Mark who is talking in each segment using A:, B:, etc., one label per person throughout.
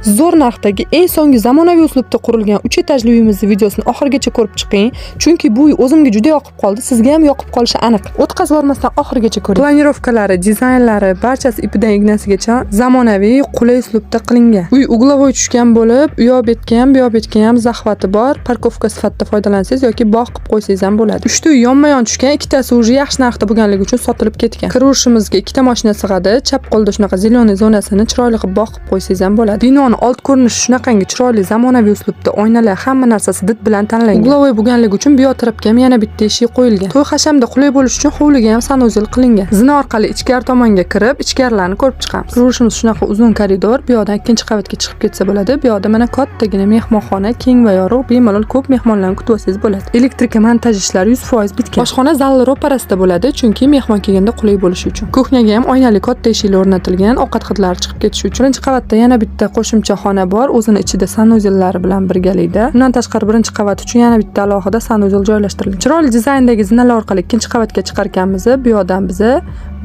A: Zo'r narxdagi eng so'nggi zamonaviy uslubda qurilgan 3 etajli uyimizni videosini oxirigacha ko'rib chiqing, chunki bu uy o'zimga juda yoqib qoldi, sizga ham yoqib qolishi aniq. O'tkazib yubormasdan oxirigacha ko'ring. Planirovkalari, dizaynlari barchasi ipidan ignasigacha zamonaviy, qulay uslubda qilingan. Uy uglovoy tushgan bo'lib, u yoq betga ham, bu yoq betga ham zaxvati bor. Parkovka sifatida foydalansangiz yoki bog' qilib qo'ysangiz ham bo'ladi. Uchta uy yonma-yon tushgan, ikkitasi уже yaxshi narxda bo'lganligi uchun sotilib ketgan. Kir-urishimizga ikkita mashina sig'adi. Chap qo'lda shunaqa zeleniy zonasini chiroyli qilib bog' qilib qo'ysangiz ham bo'ladi. Binoni old ko'rinishi shunaqangi chiroyli zamonaviy uslubda, oynalar, hamma narsasi did bilan tanlangan. Uglovoy bo'lganligi uchun bu yoq tarafga ham yana bitta eshik qo'yilgan. To'y hashamda qulay bo'lish uchun hovliga ham sanuzel qilingan. Zina orqali ichkari tomonga kirib, ichkarilarni ko'rib chiqamiz. Qurishimiz shunaqa uzun koridor, bu yoqdan ikkinchi qavatga chiqib ketsa bo'ladi. Bu yoqda mana kattagina mehmonxona, keng va yorug', bemalol ko'p mehmonlarni kutib olsangiz bo'ladi. Elektrika montaj ishlari 100% bitgan. Oshxona zallar ro'parasida bo'ladi, chunki mehmon kelganda qulay bo'lishi uchun. Kuxnyaga ham oynali katta eshiklar o'rnatilgan, ovqat hidlari chiqib ketishi uchun. Birinchi qavatda yana bitta qo'shimcha xona bor, o'zini ichida sanuzellari bilan birgalikda. Undan tashqari birinchi qavat uchun yana bitta alohida sanuzel joylashtirilgan. Chiroyli dizayndagi zinalar orqali ikkinchi qavatga chiqar ekanmiz. Bu yoqdan biza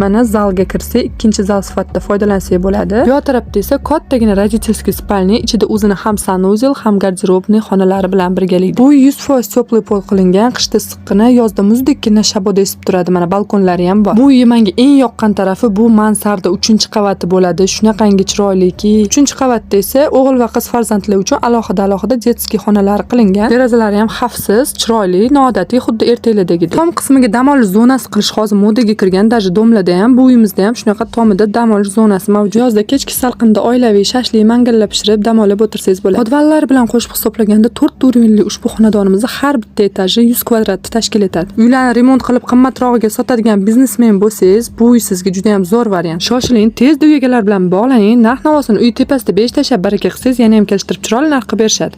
A: mana zalga kirsak, ikkinchi zal sifatida foydalansak bo'ladi. Bu yoq tarafda esa kattagina родительский spalni, ichida o'zini ham sanuzel, ham garderobniy xonalari bilan birgalikda. Bu 100% teplый pol qilingan, qishda issiqqina, yozda muzdekkina shaboda esib turadi. Mana balkonlari ham bor. Bu uy menga eng yoqqan tarafi bu mansarda 3-qavati bo'ladi. Shunaqangi chiroyliki. 3-qavatda esa o'g'il va qiz farzandlar uchun alohida detskiy xonalari qilingan. Derazalari ham xavfsiz, chiroyli, noodatiy, xuddi ertaklardagidek. Tom qismiga dam olish zonasi qilish hozir modaga kirgan, даже domlarda ham, bu uyimizda ham shunaqa tomida dam olish zonasi mavjud. Yozda kechki salqinda oilaviy shashlik, mangallar pishirib, dam olib o'tirsangiz bo'ladi. Podvallar bilan qo'shib hisoblaganda 4 urinli ushbu xonadonimizni har bitta etaji 100 kvadratni tashkil etadi. Uylarni remont qilib qimmatrog'iga sotadigan biznesmen bo'lsangiz, bu uy sizga juda ham zo'r variant. Shoshiling, tezda uy egalari bilan bog'laning. Narx-navosini uy tepasida 5 tashlab baraka qilsangiz, yana ham kelishtirib chiroyli narxga berishadi.